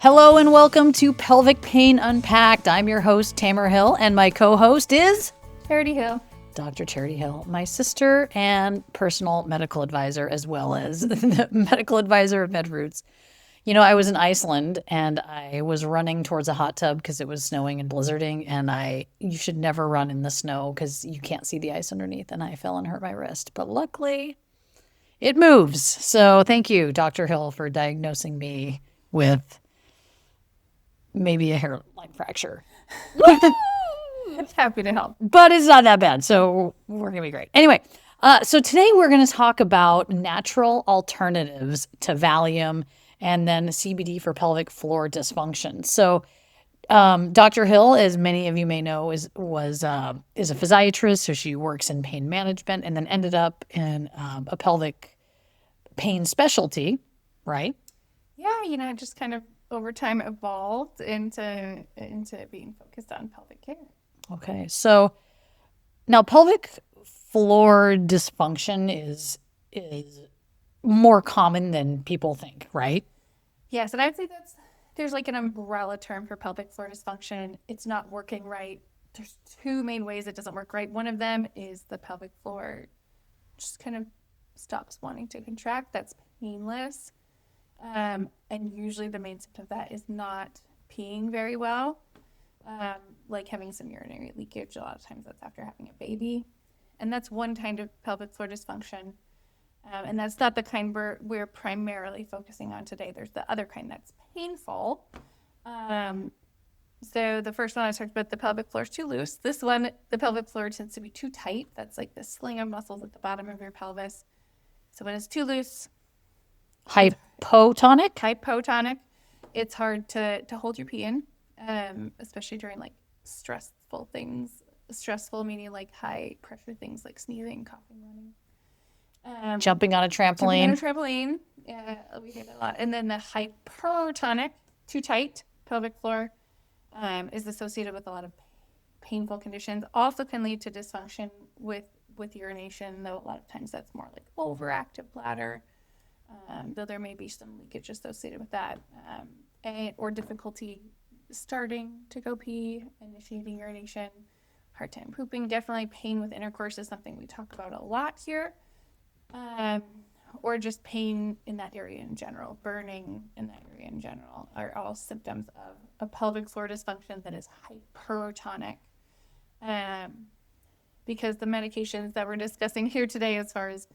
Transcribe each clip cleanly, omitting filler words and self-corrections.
Hello and welcome to Pelvic Pain Unpacked. I'm your host, Tamara Hill, and my co-host is Charity Hill. Dr. Charity Hill, my sister and personal medical advisor, as well as the medical advisor of MedRoots. You know, I was in Iceland and I was running towards a hot tub because it was snowing and blizzarding, and you should never run in the snow because you can't see the ice underneath, and I fell and hurt my wrist. But luckily, it moves. So thank you, Dr. Hill, for diagnosing me with maybe a hairline fracture. Happy to help. But it's not that bad, so we're going to be great. Anyway, so today we're going to talk about natural alternatives to Valium and then CBD for pelvic floor dysfunction. So Dr. Hill, as many of you may know, is a physiatrist, so she works in pain management and then ended up in a pelvic pain specialty, right? Yeah, just kind of over time evolved into being focused on pelvic care. Okay, so now pelvic floor dysfunction is more common than people think, right? Yes, and I would say there's like an umbrella term for pelvic floor dysfunction. It's not working right. There's two main ways it doesn't work right. One of them is the pelvic floor just kind of stops wanting to contract. That's painless. And usually the main symptom of that is not peeing very well. Like having some urinary leakage. A lot of times that's after having a baby. And that's one kind of pelvic floor dysfunction. And that's not the kind we're primarily focusing on today. There's the other kind that's painful. So the first one I talked about, the pelvic floor is too loose. This one, the pelvic floor tends to be too tight. That's like the sling of muscles at the bottom of your pelvis. So when it's too loose, hypotonic, it's hard to hold your pee in, especially during like stressful things. Stressful meaning like high pressure things like sneezing, coughing, running. Jumping on a trampoline. Yeah, we hear that a lot. And then the hypertonic, too tight pelvic floor, is associated with a lot of painful conditions. Also can lead to dysfunction with urination, though a lot of times that's more like overactive bladder. Though there may be some leakage associated with that, or difficulty starting to go pee, initiating urination, hard time pooping. Definitely pain with intercourse is something we talk about a lot here, or just pain in that area in general, burning in that area in general are all symptoms of a pelvic floor dysfunction that is hypertonic. Because the medications that we're discussing here today, as far as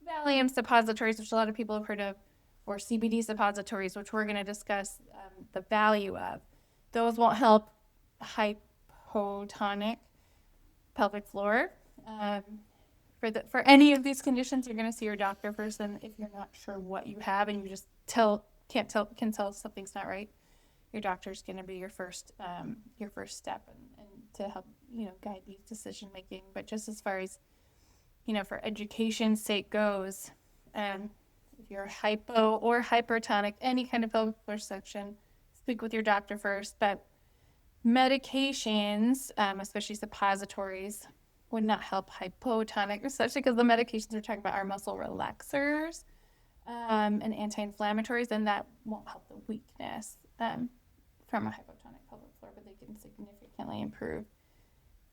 Valium suppositories, which a lot of people have heard of, or CBD suppositories, which we're going to discuss the value of. Those won't help hypotonic pelvic floor. For any of these conditions, you're going to see your doctor first, and if you're not sure what you have and you just can tell something's not right, your doctor's going to be your first step and to help guide these decision making. But just as far as for education's sake goes, if you're hypo or hypertonic, any kind of pelvic floor section, speak with your doctor first. But medications, especially suppositories, would not help hypotonic, especially because the medications we're talking about are muscle relaxers and anti-inflammatories, and that won't help the weakness from a hypotonic pelvic floor, but they can significantly improve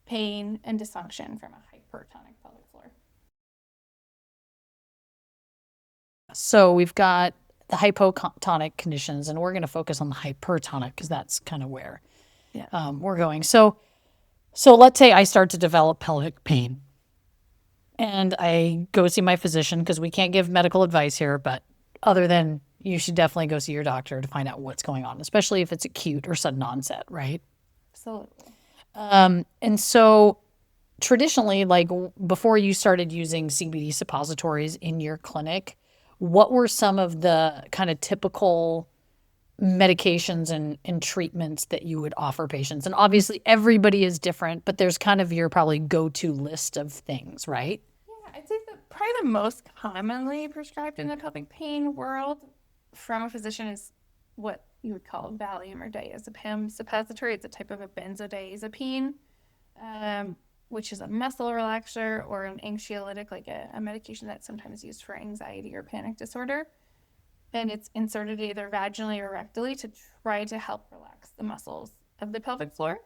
pain and dysfunction from a hypertonic pelvic floor. So we've got the hypotonic conditions, and we're going to focus on the hypertonic because that's kind of where we're going. So let's say I start to develop pelvic pain, and I go see my physician because we can't give medical advice here, but other than you should definitely go see your doctor to find out what's going on, especially if it's acute or sudden onset, right? Absolutely. And so traditionally, like before you started using CBD suppositories in your clinic, what were some of the kind of typical medications and treatments that you would offer patients? And obviously everybody is different, but there's kind of your probably go-to list of things, right? Yeah, I'd say that probably the most commonly prescribed in the pelvic pain world from a physician is what you would call Valium or diazepam suppository. It's a type of a benzodiazepine, which is a muscle relaxer or an anxiolytic, like a medication that's sometimes used for anxiety or panic disorder. and it's inserted either vaginally or rectally to try to help relax the muscles of the pelvic floor.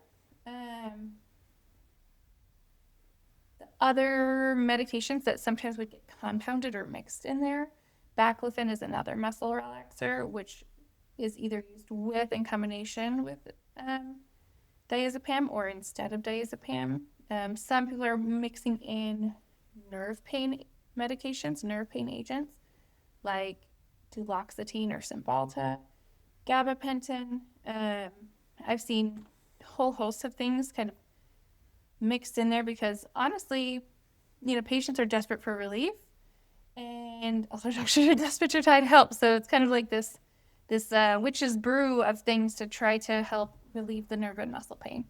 Other medications that sometimes would get compounded or mixed in there, baclofen is another muscle relaxer, which is either used with in combination with diazepam or instead of diazepam. Some people are mixing in nerve pain medications, nerve pain agents, like duloxetine or Cymbalta, gabapentin. I've seen a whole host of things kind of mixed in there because honestly, patients are desperate for relief, and also doctors are desperate to try to help. So it's kind of like this witch's brew of things to try to help relieve the nerve and muscle pain.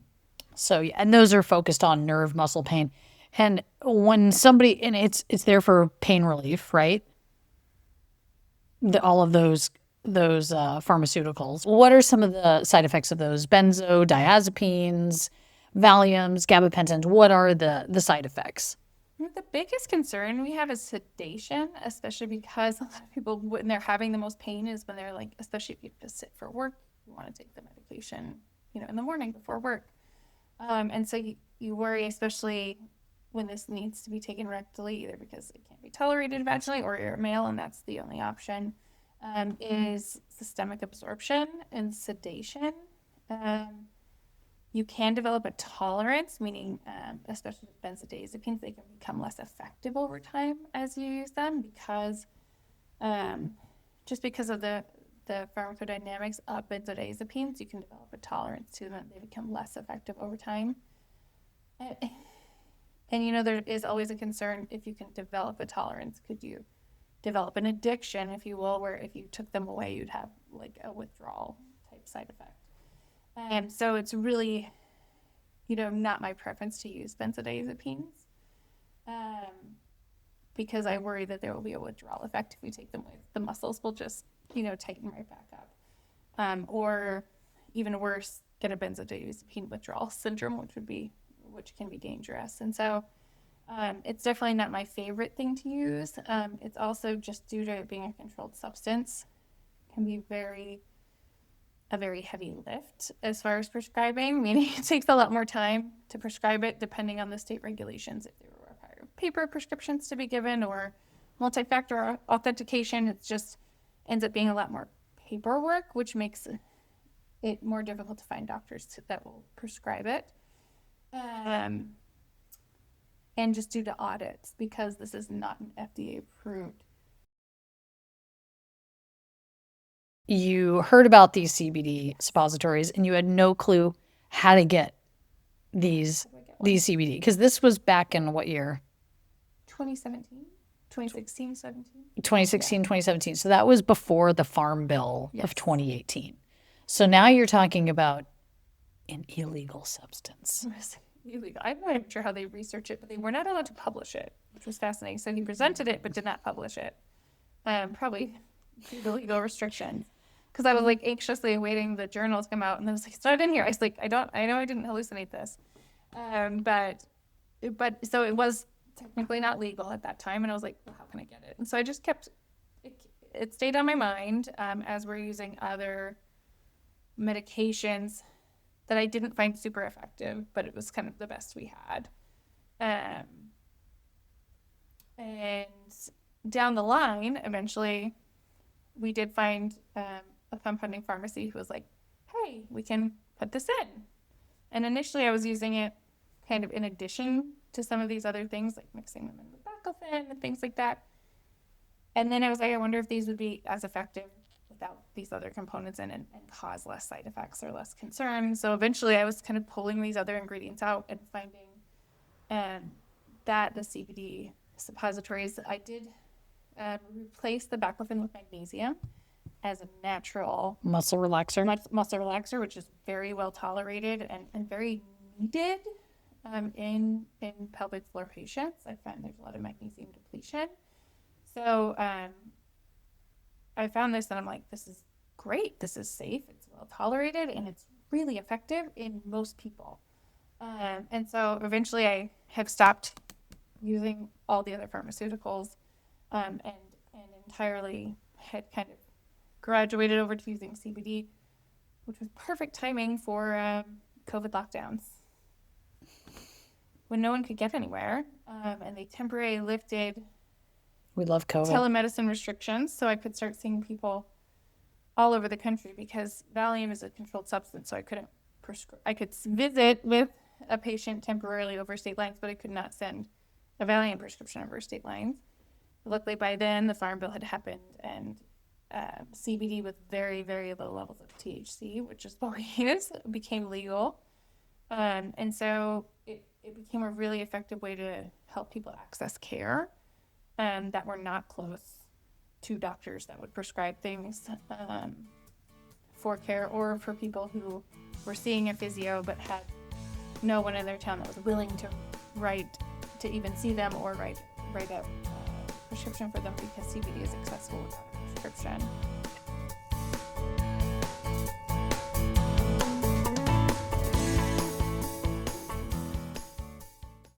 So, yeah, and those are focused on nerve muscle pain. And when somebody, and it's there for pain relief, right? All of those pharmaceuticals. What are some of the side effects of those? Benzodiazepines, Valiums, gabapentins. What are the side effects? The biggest concern we have is sedation, especially because a lot of people, when they're having the most pain, is when they're like, especially if you have to sit for work, you want to take the medication, in the morning before work. And so you worry, especially when this needs to be taken rectally, either because it can't be tolerated vaginally or you're a male and that's the only option, is systemic absorption and sedation. You can develop a tolerance, meaning especially with benzodiazepines, they can become less effective over time as you use them because just because of the pharmacodynamics of benzodiazepines, you can develop a tolerance to them. They become less effective over time. And there is always a concern if you can develop a tolerance, could you develop an addiction, if you will, where if you took them away, you'd have like a withdrawal type side effect. So it's really, not my preference to use benzodiazepines because I worry that there will be a withdrawal effect if we take them away. The muscles will just, tighten right back up. Or even worse, get a benzodiazepine withdrawal syndrome, which can be dangerous. And so it's definitely not my favorite thing to use. It's also just due to it being a controlled substance, can be a very heavy lift as far as prescribing, meaning it takes a lot more time to prescribe it depending on the state regulations. If they require paper prescriptions to be given or multi-factor authentication, it just ends up being a lot more paperwork, which makes it more difficult to find doctors that will prescribe it. And just due to audits, because this is not an FDA approved. You heard about these CBD suppositories and you had no clue how to get these CBD, because this was back in what year? 2017, 2016, 17. 2016, 2017. So that was before the Farm Bill of 2018. So now you're talking about an illegal substance. Illegal. I'm not even sure how they research it, but they were not allowed to publish it, which was fascinating. So he presented it, but did not publish it. Probably due to legal restrictions. Because I was like anxiously awaiting the journal to come out, and I was like, "Start in here." I was like, I know I didn't hallucinate this, but so it was technically not legal at that time, and I was like, well, how can I get it? And so I just kept it stayed on my mind as we're using other medications that I didn't find super effective, but it was kind of the best we had. And down the line, eventually, we did find a compounding pharmacy who was like, hey, we can put this in. And initially I was using it kind of in addition to some of these other things, like mixing them in with baclofen and things like that. And then I was like, I wonder if these would be as effective without these other components in and cause less side effects or less concern. So eventually I was kind of pulling these other ingredients out and finding that the CBD suppositories, I did replace the baclofen with magnesium as a natural muscle relaxer, which is very well tolerated and very needed in pelvic floor patients. I find there's a lot of magnesium depletion. So I found this and I'm like, this is great. This is safe. It's well tolerated and it's really effective in most people. And so eventually I have stopped using all the other pharmaceuticals and entirely had kind of graduated over to using CBD, which was perfect timing for COVID lockdowns when no one could get anywhere, and they temporarily lifted We love COVID. telemedicine restrictions, so I could start seeing people all over the country because Valium is a controlled substance, so I couldn't prescribe. I could visit with a patient temporarily over state lines, but I could not send a Valium prescription over state lines. Luckily, by then, the Farm Bill had happened, and CBD with very, very low levels of THC, which is what we use, became legal. And so it became a really effective way to help people access care that were not close to doctors that would prescribe things for care, or for people who were seeing a physio but had no one in their town that was willing to to even see them or write a prescription for them because CBD is accessible without a prescription.